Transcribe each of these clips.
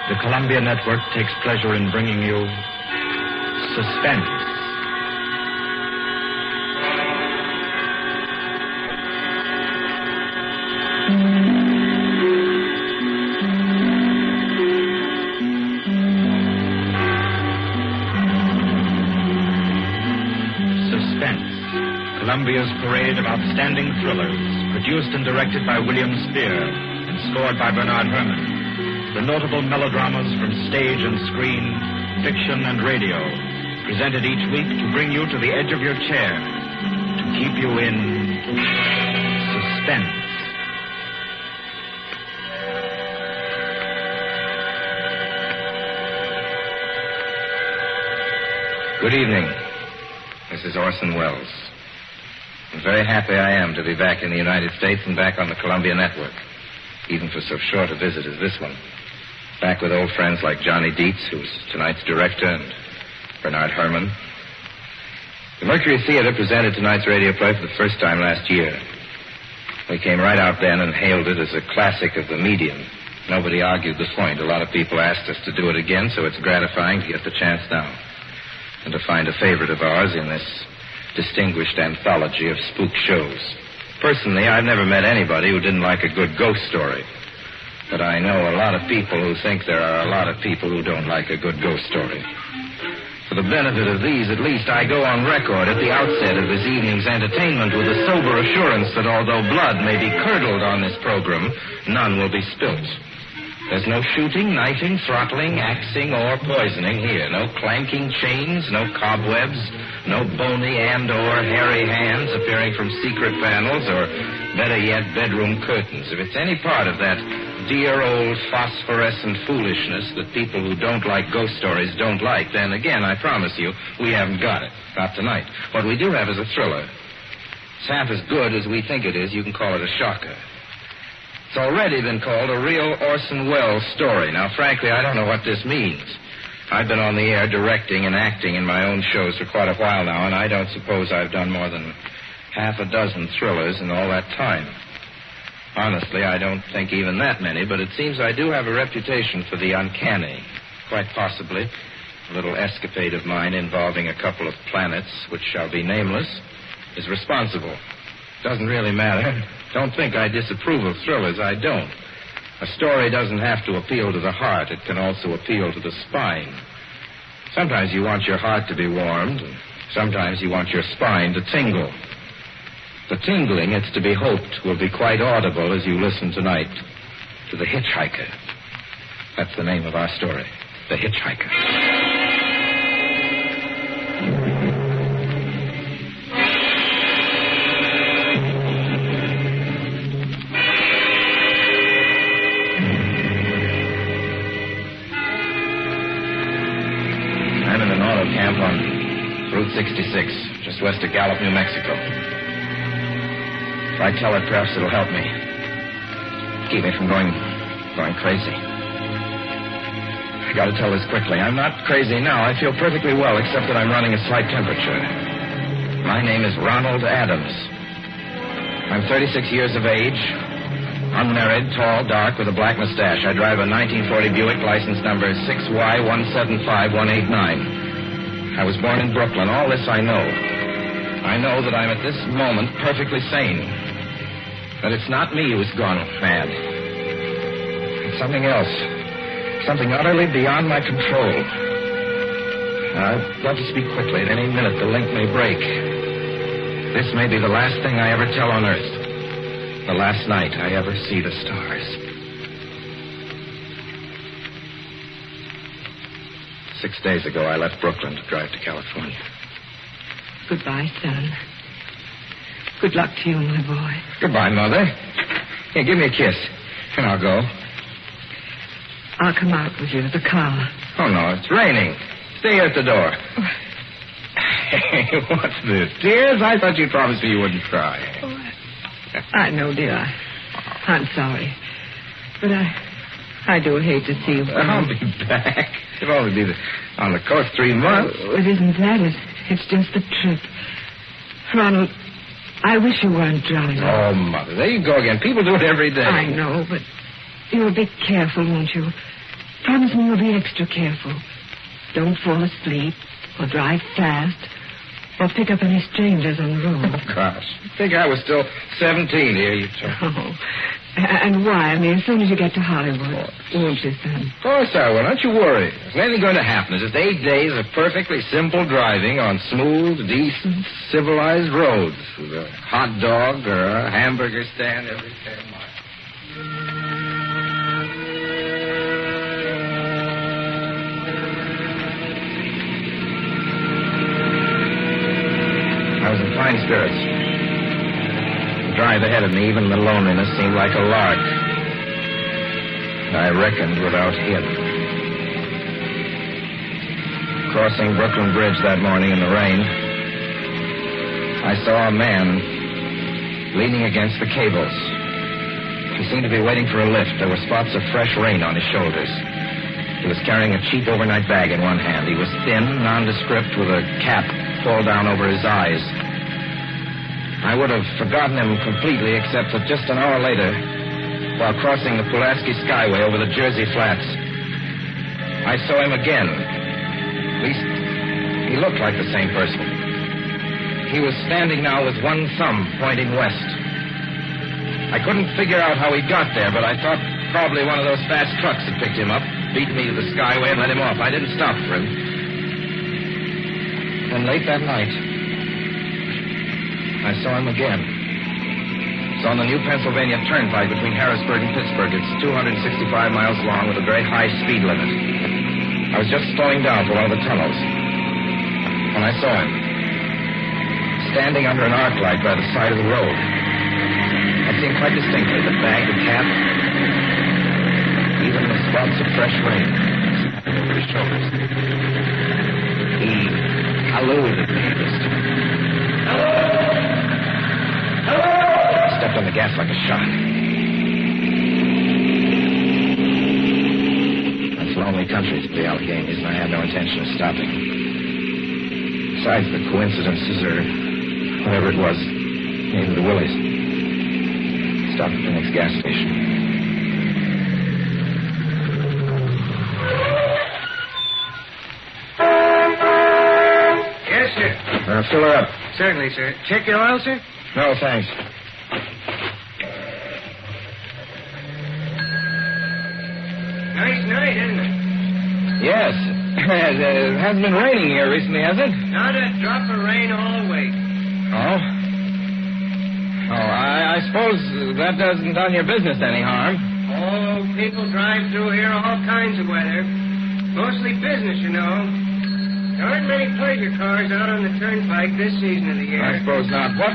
the Columbia Network takes pleasure in bringing you Suspense. Suspense, Columbia's parade of outstanding thrillers, produced and directed by William Spear and scored by Bernard Herrmann. The notable melodramas from stage and screen, fiction and radio, presented each week to bring you to the edge of your chair, to keep you in suspense. Good evening. This is Orson Welles. I'm very happy I am to be back in the United States and back on the Columbia Network, even for so short a visit as this one. Back with old friends like Johnny Dietz, who's tonight's director, and Bernard Herrmann. The Mercury Theater presented tonight's radio play for the first time last year. We came right out then and hailed it as a classic of the medium. Nobody argued the point. A lot of people asked us to do it again, so it's gratifying to get the chance now. And to find a favorite of ours in this distinguished anthology of spook shows. Personally, I've never met anybody who didn't like a good ghost story. But I know a lot of people who think there are a lot of people who don't like a good ghost story. For the benefit of these, at least, I go on record at the outset of this evening's entertainment with a sober assurance that although blood may be curdled on this program, none will be spilt. There's no shooting, knifing, throttling, axing, or poisoning here. No clanking chains, no cobwebs, no bony and/or hairy hands appearing from secret panels, or, better yet, bedroom curtains. If it's any part of that dear old phosphorescent foolishness that people who don't like ghost stories don't like, then again, I promise you, we haven't got it. Not tonight. What we do have is a thriller. It's half as good as we think it is. You can call it a shocker. It's already been called a real Orson Welles story. Now, frankly, I don't know what this means. I've been on the air directing and acting in my own shows for quite a while now, and I don't suppose I've done more than half a dozen thrillers in all that time. Honestly, I don't think even that many, but it seems I do have a reputation for the uncanny. Quite possibly, a little escapade of mine involving a couple of planets, which shall be nameless, is responsible. Doesn't really matter. Don't think I disapprove of thrillers. I don't. A story doesn't have to appeal to the heart. It can also appeal to the spine. Sometimes you want your heart to be warmed, and sometimes you want your spine to tingle. The tingling, it's to be hoped, will be quite audible as you listen tonight to The Hitchhiker. That's the name of our story, The Hitchhiker. I'm in an auto camp on Route 66, just west of Gallup, New Mexico. If I tell it, perhaps it'll help me. Keep me from going crazy. I gotta tell this quickly. I'm not crazy now. I feel perfectly well, except that I'm running a slight temperature. My name is Ronald Adams. I'm 36 years of age, unmarried, tall, dark, with a black mustache. I drive a 1940 Buick, license number 6Y175189. I was born in Brooklyn. All this I know. I know that I'm at this moment perfectly sane. That it's not me who's gone mad. It's something else. Something utterly beyond my control. I've got to speak quickly. At any minute, the link may break. This may be the last thing I ever tell on Earth. The last night I ever see the stars. 6 days ago, I left Brooklyn to drive to California. Goodbye, son. Good luck to you, my boy. Goodbye, Mother. Here, give me a kiss, and I'll go. I'll come out with you to the car. Oh, no, it's raining. Stay here at the door. Hey, what's this? Tears? I thought you promised me you wouldn't cry. Oh, I know, dear. I'm sorry. But I do hate to see you. I'll be back. It'll only be on the coast 3 months. Oh, it isn't that. It's just the trip. Ronald, I wish you weren't driving. Oh, Mother, there you go again. People do it every day. I know, but you'll be careful, won't you? Promise me you'll be extra careful. Don't fall asleep or drive fast or pick up any strangers on the road. Oh, gosh. I think I was still 17 here, you two. Oh. And why? I mean, as soon as you get to Hollywood, won't you, son? Of course I will. Don't you worry. There's nothing going to happen. It's just 8 days of perfectly simple driving on smooth, decent, civilized roads with a hot dog or a hamburger stand every 10 miles. I was in fine spirits. The drive ahead of me, even the loneliness, seemed like a lark. I reckoned without him. Crossing Brooklyn Bridge that morning in the rain, I saw a man leaning against the cables. He seemed to be waiting for a lift. There were spots of fresh rain on his shoulders. He was carrying a cheap overnight bag in one hand. He was thin, nondescript, with a cap pulled down over his eyes. I would have forgotten him completely, except that just an hour later, while crossing the Pulaski Skyway over the Jersey Flats, I saw him again. At least, he looked like the same person. He was standing now with one thumb pointing west. I couldn't figure out how he got there, but I thought probably one of those fast trucks had picked him up, beat me to the Skyway, and let him off. I didn't stop for him. Then late that night, I saw him again. It's on the new Pennsylvania Turnpike between Harrisburg and Pittsburgh. It's 265 miles long with a very high speed limit. I was just slowing down for one of the tunnels when I saw him standing under an arc light by the side of the road. I see him quite distinctly, the bag, the cap, even the spots of fresh rain over his shoulders. He hallooed at me this time. Hello! I stepped on the gas like a shot. That's lonely country to the Alleghenies, and I had no intention of stopping. Besides, the coincidences, or whatever it was, maybe the Willies. Stopped at the next gas station. Yes, sir. Fill her up. Certainly, sir. Check your oil, sir? No, thanks. Nice night, isn't it? Yes. It hasn't been raining here recently, has it? Not a drop of rain all week. Oh? Oh, I suppose that doesn't done your business any harm. Oh, people drive through here all kinds of weather. Mostly business, you know. There aren't many pleasure cars out on the turnpike this season of the year. I suppose not. What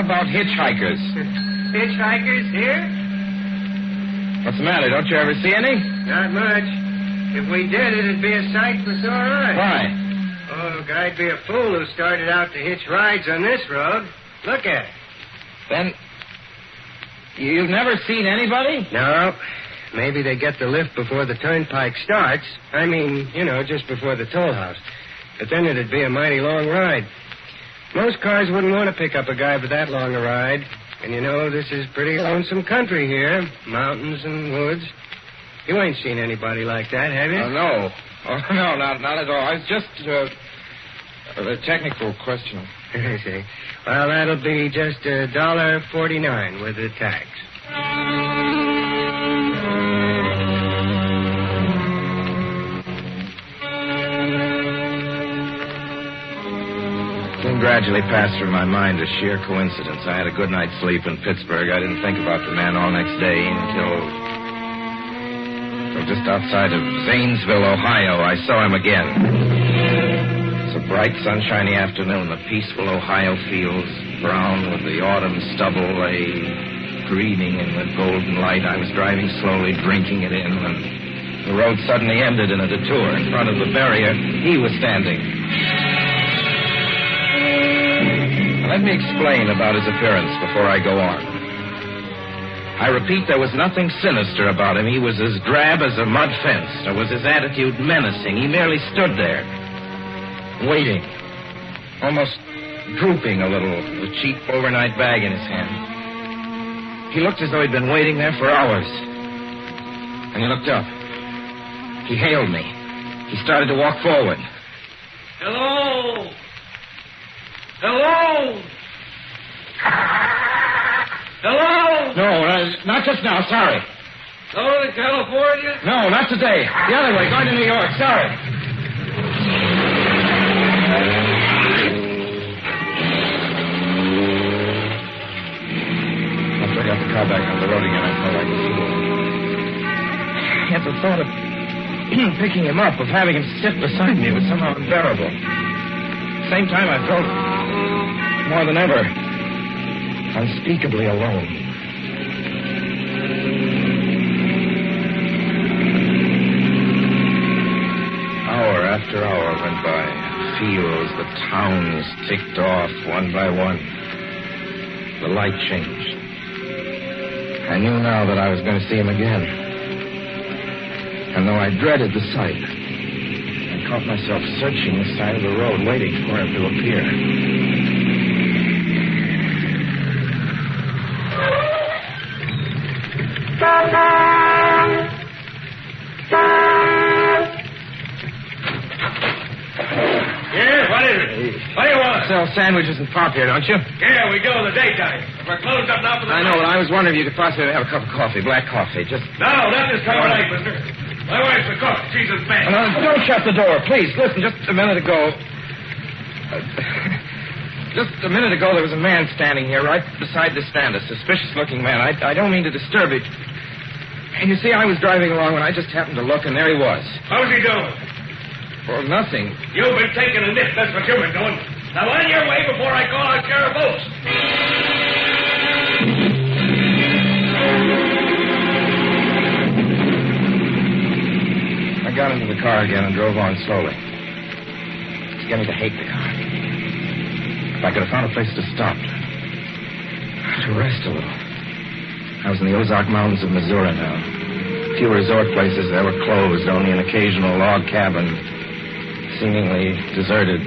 about hitchhikers? Hitchhikers here? What's the matter? Don't you ever see any? Not much. If we did, it'd be a sight for sore eyes. Why? Oh, I'd be a fool who started out to hitch rides on this road. Look at it. Then, you've never seen anybody? No. Maybe they get the lift before the turnpike starts. I mean, you know, just before the toll house. But then it'd be a mighty long ride. Most cars wouldn't want to pick up a guy for that long a ride. And you know, this is pretty lonesome country here. Mountains and woods. You ain't seen anybody like that, have you? No. Oh, no, not at all. It's just a technical question. I see. Well, that'll be just $1.49 with the tax. It gradually passed through my mind a sheer coincidence. I had a good night's sleep in Pittsburgh. I didn't think about the man all next day until just outside of Zanesville, Ohio, I saw him again. It's a bright, sunshiny afternoon. The peaceful Ohio fields, brown with the autumn stubble, lay gleaming in the golden light. I was driving slowly, drinking it in, and the road suddenly ended in a detour. In front of the barrier, he was standing. Let me explain about his appearance before I go on. I repeat, there was nothing sinister about him. He was as drab as a mud fence. Nor was his attitude menacing. He merely stood there, waiting, almost drooping a little, with a cheap overnight bag in his hand. He looked as though he'd been waiting there for hours. And he looked up. He hailed me. He started to walk forward. Hello? Hello? Hello? No, not just now. Sorry. Going to California? No, not today. The other way, going to New York. Sorry. After I got the car back on the road again, I felt like a fool. Yet the thought of picking him up, of having him sit beside me, was somehow unbearable. At the same time, I felt more than ever unspeakably alone. Hour after hour went by. Fields, the towns ticked off one by one. The light changed. I knew now that I was going to see him again. And though I dreaded the sight, I caught myself searching the side of the road, waiting for him to appear. Yeah, what is it? What do you want? Sell sandwiches and pop here, don't you? Yeah, we do in the daytime. We're closed up now for the I know, but I was wondering if you could possibly have a cup of coffee, black coffee, just... No, not this time of night, mister. My wife's a cook. She's a man. No, don't shut the door, please. Listen, just a minute ago... Just a minute ago, there was a man standing here right beside the stand, a suspicious-looking man. I don't mean to disturb you. And you see, I was driving along when I just happened to look, and there he was. How's he doing? Well, nothing. You've been taking a nip. That's what you've been doing. Now, on your way before I call out Sheriff Oates. I got into the car again and drove on slowly. It's beginning to hate the car. If I could have found a place to stop, to rest a little. I was in the Ozark Mountains of Missouri now. A few resort places there were closed, only an occasional log cabin, seemingly deserted.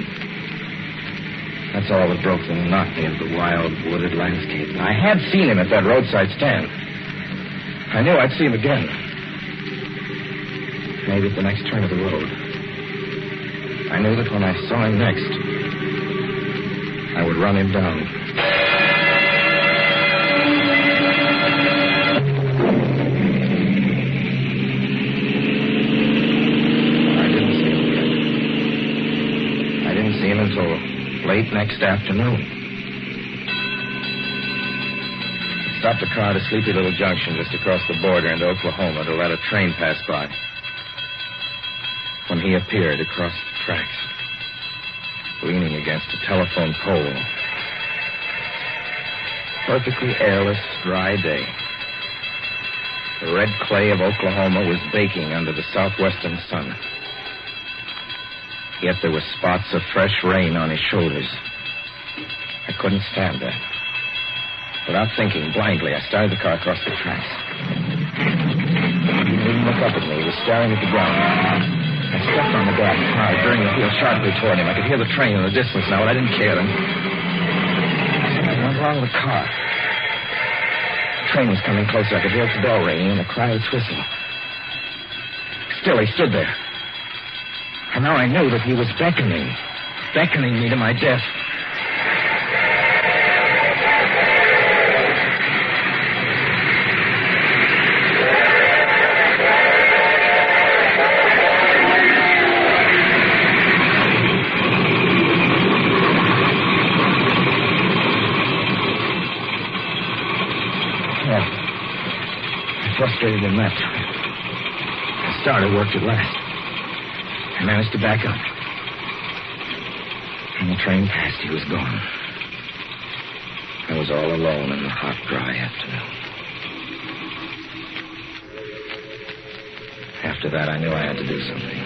That's all that broke the monotony of the wild, wooded landscape. I had seen him at that roadside stand. I knew I'd see him again. Maybe at the next turn of the road. I knew that when I saw him next, I would run him down. I didn't see him until late next afternoon. I stopped the car at a sleepy little junction just across the border into Oklahoma to let a train pass by. When he appeared across the tracks, leaning against a telephone pole. Perfectly airless, dry day. The red clay of Oklahoma was baking under the southwestern sun. Yet there were spots of fresh rain on his shoulders. I couldn't stand that. Without thinking, blindly, I started the car across the tracks. He didn't look up at me. He was staring at the ground. I stepped on the gas hard, turning the wheel sharply toward him. I could hear the train in the distance now, but I didn't care then. Something went wrong with the car. The train was coming closer. I could hear its bell ringing and the cry of its whistle. Still, he stood there. And now I knew that he was beckoning me to my death. Frustrated in that time. The starter worked at last. I managed to back up. When the train passed, he was gone. I was all alone in the hot, dry afternoon. After that, I knew I had to do something.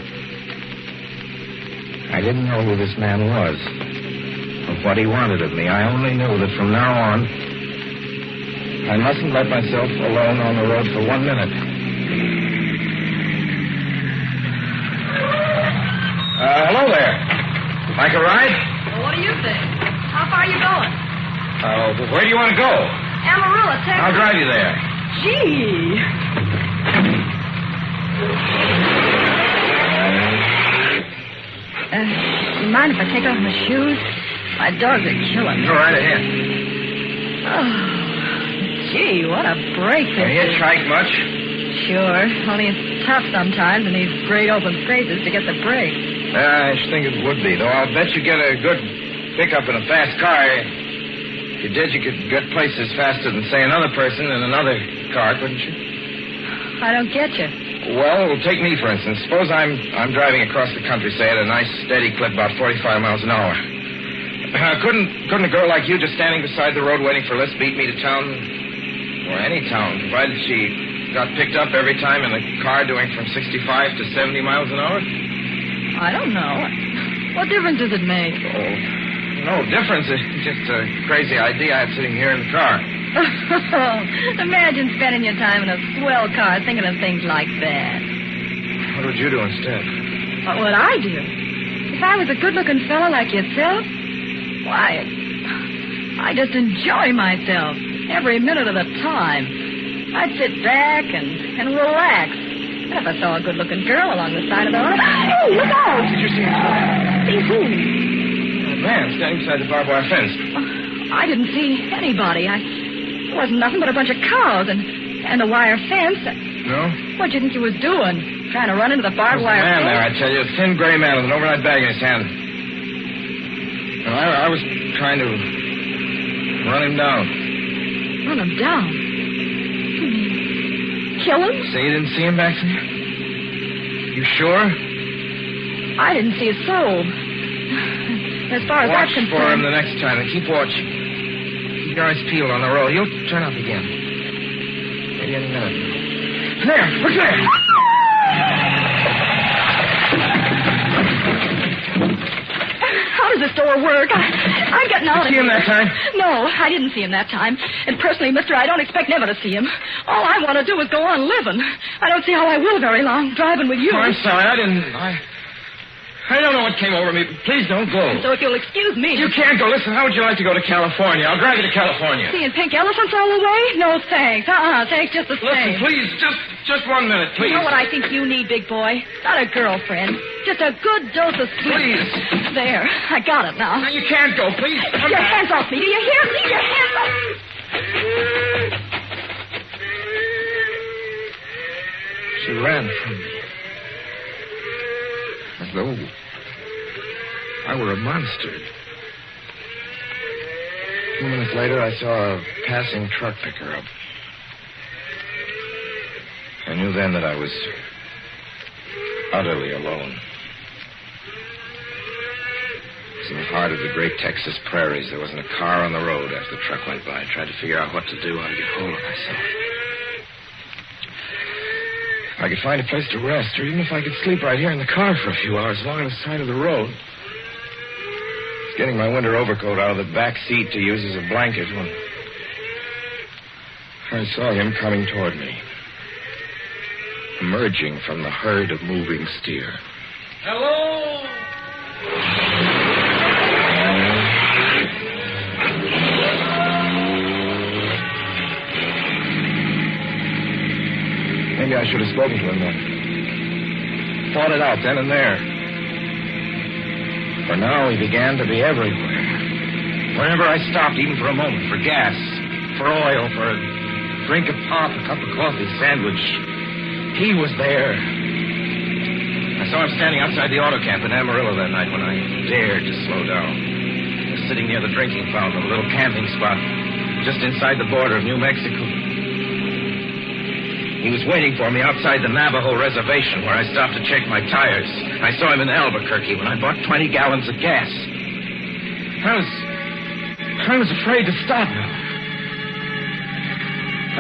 I didn't know who this man was, or what he wanted of me. I only knew that from now on, I mustn't let myself alone on the road for 1 minute. Hello there. Like a ride? Well, what do you think? How far are you going? Where do you want to go? Amarillo, Texas. I'll drive you there. Gee. You mind if I take off my shoes? My dogs are killing me. Go right ahead. Oh, gee, what a break this You is. hitchhike much? Sure, only it's tough sometimes in these great open spaces to get the break. I should think it would be, though. I'll bet you get a good pickup in a fast car. If you did, you could get places faster than, say, another person in another car, couldn't you? I don't get you. Well, take me, for instance. Suppose I'm driving across the country, say, at a nice, steady clip, about 45 miles an hour. Couldn't a girl like you, just standing beside the road waiting for a lift, beat me to town? Or any town, provided she got picked up every time in a car doing from 65 to 70 miles an hour? I don't know. What difference does it make? Oh, no difference. It's just a crazy idea I had sitting here in the car. Imagine spending your time in a swell car thinking of things like that. What would you do instead? What would I do? If I was a good-looking fellow like yourself, why, I just enjoy myself every minute of the time. I'd sit back and relax. And if I saw a good-looking girl along the side of the road... Hey, look out! Did you see him? See who? A man standing beside the barbed wire fence. I didn't see anybody. It wasn't nothing but a bunch of cows and a wire fence. No? What do you think he was doing? Trying to run into the barbed wire man fence? there, I tell you. A thin gray man with an overnight bag in his hand. No, I was trying to run him down. Run him down? You mean kill him? Say you didn't see him back there? You sure? I didn't see a soul. As far as Watch I'm concerned... for him the next time and keep watching. Keep your eyes peeled on the road. He'll turn up again. Maybe any minute. There! Look there! How does this door work? I'm getting out of See here. him that time? No, I didn't see him that time. And personally, mister, I don't expect never to see him. All I want to do is go on living. I don't see how I will very long, driving with you. Oh, I'm sorry. I don't know what came over me. Please don't go. So if you'll excuse me... You can't go. Listen, how would you like to go to California? I'll drive you to California. Seeing pink elephants all the way? No, thanks. Thanks just the same. Listen, please, just 1 minute, please. You know what I think you need, big boy? Not a girlfriend. Just a good dose of sweet. Please. There, I got it now. No, you can't go. Please. Get your hands off me. Do you hear me? Your hands off me. She ran from me. As though I were a monster. A few minutes later, I saw a passing truck pick her up. I knew then that I was utterly alone. It was in the heart of the great Texas prairies. There wasn't a car on the road after the truck went by. I tried to figure out what to do, how to get hold of myself. If I could find a place to rest, or even if I could sleep right here in the car for a few hours along the side of the road. I was getting my winter overcoat out of the back seat to use as a blanket when I saw him coming toward me, emerging from the herd of moving steer. Hello? Maybe I should have spoken to him then. Fought it out then and there. For now, he began to be everywhere. Whenever I stopped, even for a moment, for gas, for oil, for a drink of pop, a cup of coffee, sandwich, he was there. I saw him standing outside the auto camp in Amarillo that night when I dared to slow down. I was sitting near the drinking fountain, a little camping spot, just inside the border of New Mexico. He was waiting for me outside the Navajo reservation where I stopped to check my tires. I saw him in Albuquerque when I bought 20 gallons of gas. I was afraid to stop now.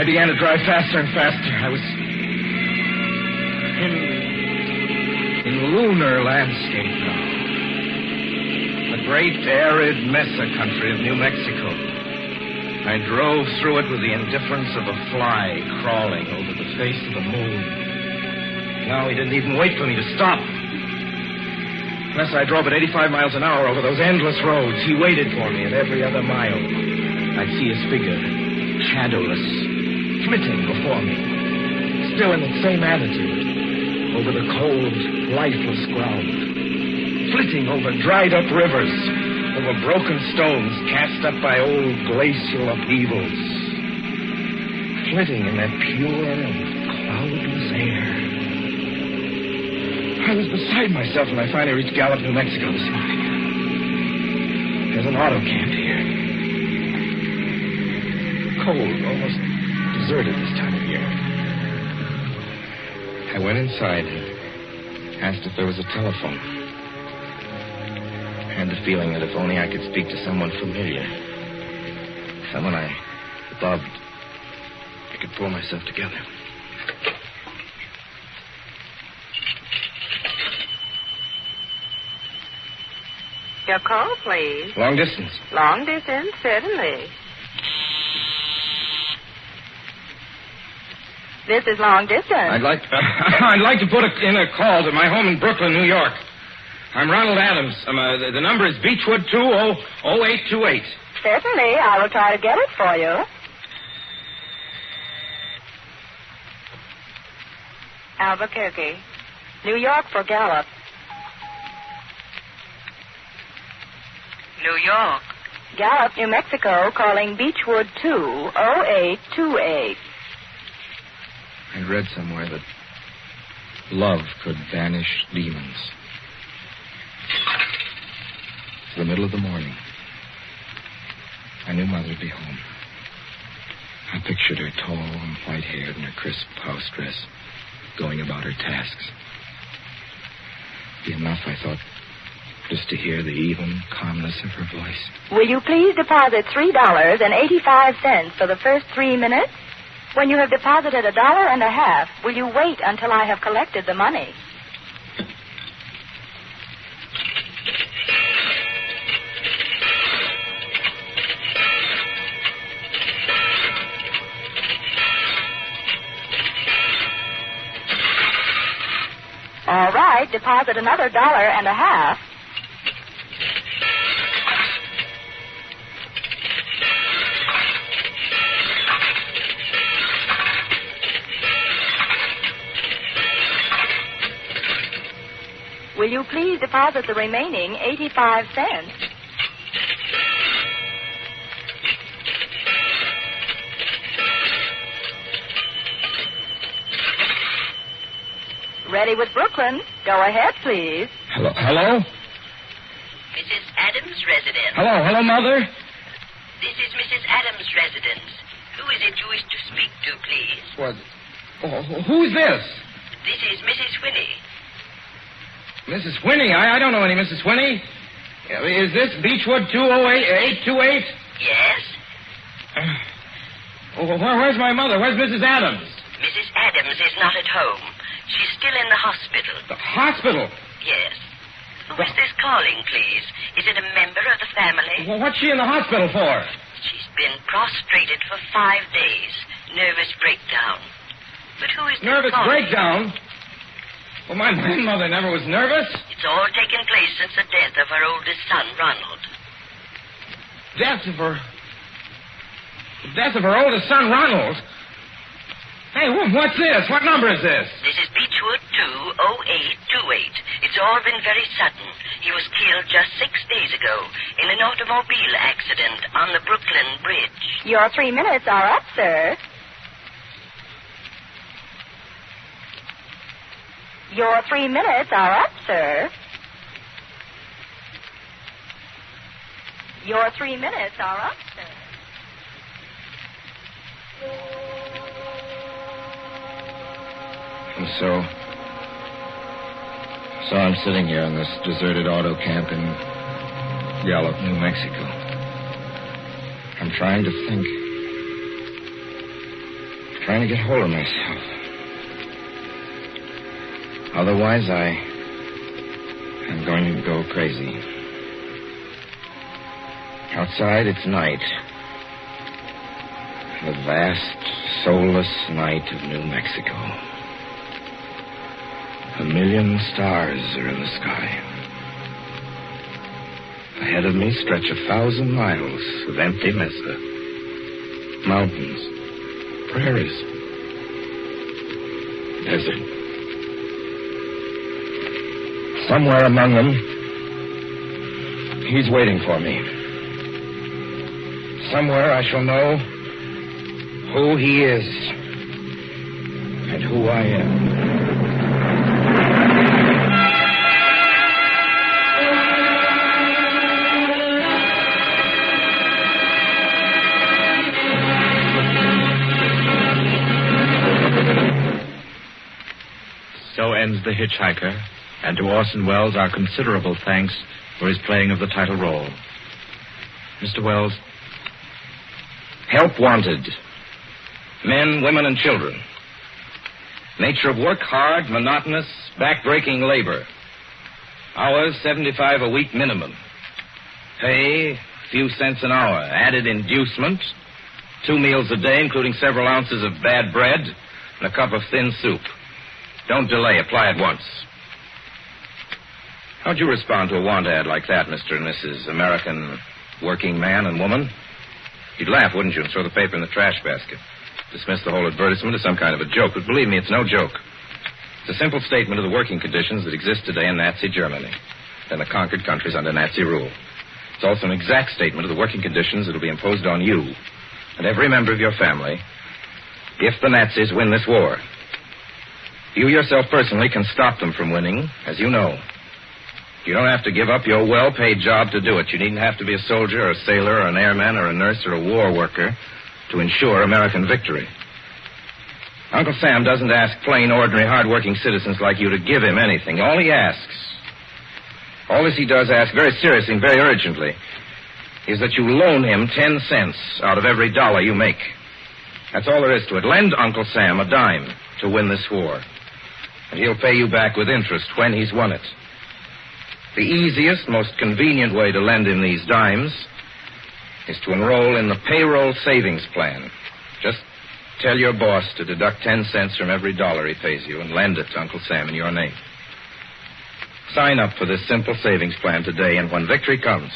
I began to drive faster and faster. I was in lunar landscape now. The great arid mesa country of New Mexico. I drove through it with the indifference of a fly crawling over the face of the moon. Now he didn't even wait for me to stop. Unless I drove at 85 miles an hour over those endless roads, he waited for me at every other mile. I'd see his figure, shadowless, flitting before me, still in the same attitude, over the cold, lifeless ground, flitting over dried-up rivers, over broken stones cast up by old glacial upheavals, flitting in that pure and cloudless air. I was beside myself when I finally reached Gallup, New Mexico this morning. There's an auto camp here. Cold, almost deserted this time of year. I went inside and asked if there was a telephone. I had the feeling that if only I could speak to someone familiar, someone I loved, I could pull myself together. Your call, please. Long distance. Long distance, certainly. This is long distance. I'd like to put in a call to my home in Brooklyn, New York. I'm Ronald Adams. The number is Beechwood 200828. Certainly, I will try to get it for you. Albuquerque, New York for Gallup. New York. Gallup, New Mexico, calling Beechwood 20828. I read somewhere that love could banish demons. It's the middle of the morning. I knew Mother'd be home. I pictured her tall and white-haired in her crisp house dress, going about her tasks. It'd be enough, I thought, just to hear the even calmness of her voice. Will you please deposit $3.85 for the first 3 minutes? When you have deposited $1.50, will you wait until I have collected the money? All right, deposit another $1.50. Will you please deposit the remaining 85 cents? Ready with Brooklyn. Go ahead, please. Hello? Mrs. Adams' residence. Hello, Mother? This is Mrs. Adams' residence. Who is it you wish to speak to, please? What? Oh, who's this? This is Mrs. Whinney. Mrs. Whinney? I don't know any Mrs. Whinney. Is this Beechwood 20828? Yes. Where's my mother? Where's Mrs. Adams? Mrs. Adams is not at home. She's still in the hospital. The hospital? Yes. Who is this calling, please? Is it a member of the family? Well, what's she in the hospital for? She's been prostrated for 5 days. Nervous breakdown. But who is this Nervous calling? breakdown? Well, my grandmother never was nervous. It's all taken place since the death of her oldest son, Ronald. Death of her oldest son, Ronald? Hey, what's this? What number is this? This is Beechwood 20828. It's all been very sudden. He was killed just 6 days ago in an automobile accident on the Brooklyn Bridge. Your 3 minutes are up, sir. Your 3 minutes are up, sir. Your 3 minutes are up, sir. And so I'm sitting here in this deserted auto camp in Gallup, New Mexico. I'm trying to think. Trying to get hold of myself. Otherwise, I'm going to go crazy. Outside, it's night. The vast, soulless night of New Mexico. 1 million stars are in the sky. Ahead of me stretch 1,000 miles of empty mesa. Mountains, prairies, desert. Somewhere among them, he's waiting for me. Somewhere I shall know who he is and who I am. So ends The Hitchhiker, and to Orson Welles our considerable thanks for his playing of the title role. Mr. Welles. Help wanted. Men, women, and children. Nature of work, hard, monotonous, back-breaking labor. Hours, 75 a week minimum. Pay, a few cents an hour. Added inducement, 2 meals a day, including several ounces of bad bread and a cup of thin soup. Don't delay. Apply at once. How'd you respond to a want ad like that, Mr. and Mrs. American working man and woman? You'd laugh, wouldn't you, and throw the paper in the trash basket. Dismiss the whole advertisement as some kind of a joke. But believe me, it's no joke. It's a simple statement of the working conditions that exist today in Nazi Germany and the conquered countries under Nazi rule. It's also an exact statement of the working conditions that will be imposed on you and every member of your family if the Nazis win this war. You yourself personally can stop them from winning, as you know. You don't have to give up your well-paid job to do it. You needn't have to be a soldier or a sailor or an airman or a nurse or a war worker to ensure American victory. Uncle Sam doesn't ask plain, ordinary, hard-working citizens like you to give him anything. All this he does ask very seriously and very urgently is that you loan him 10 cents out of every dollar you make. That's all there is to it. Lend Uncle Sam a dime to win this war, and he'll pay you back with interest when he's won it. The easiest, most convenient way to lend him these dimes is to enroll in the payroll savings plan. Just tell your boss to deduct 10 cents from every dollar he pays you and lend it to Uncle Sam in your name. Sign up for this simple savings plan today, and when victory comes,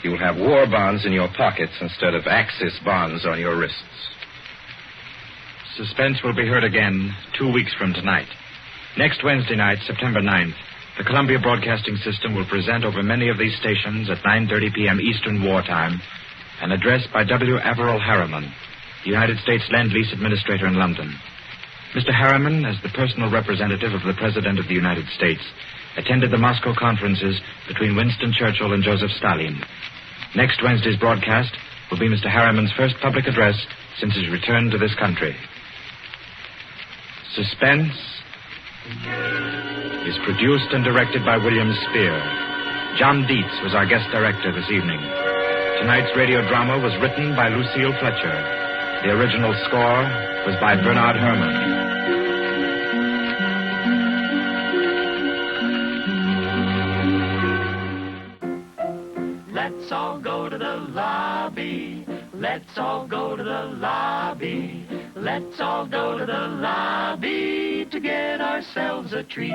you will have war bonds in your pockets instead of Axis bonds on your wrists. Suspense will be heard again 2 weeks from tonight. Next Wednesday night, September 9th, the Columbia Broadcasting System will present over many of these stations at 9:30 p.m. Eastern Wartime an address by W. Averell Harriman, the United States Land-Lease Administrator in London. Mr. Harriman, as the personal representative of the President of the United States, attended the Moscow conferences between Winston Churchill and Joseph Stalin. Next Wednesday's broadcast will be Mr. Harriman's first public address since his return to this country. Suspense is produced and directed by William Spear. John Dietz was our guest director this evening. Tonight's radio drama was written by Lucille Fletcher. The original score was by Bernard Herrmann. Let's all go to the lobby. Let's all go to the lobby. Let's all go to the lobby to get ourselves a treat.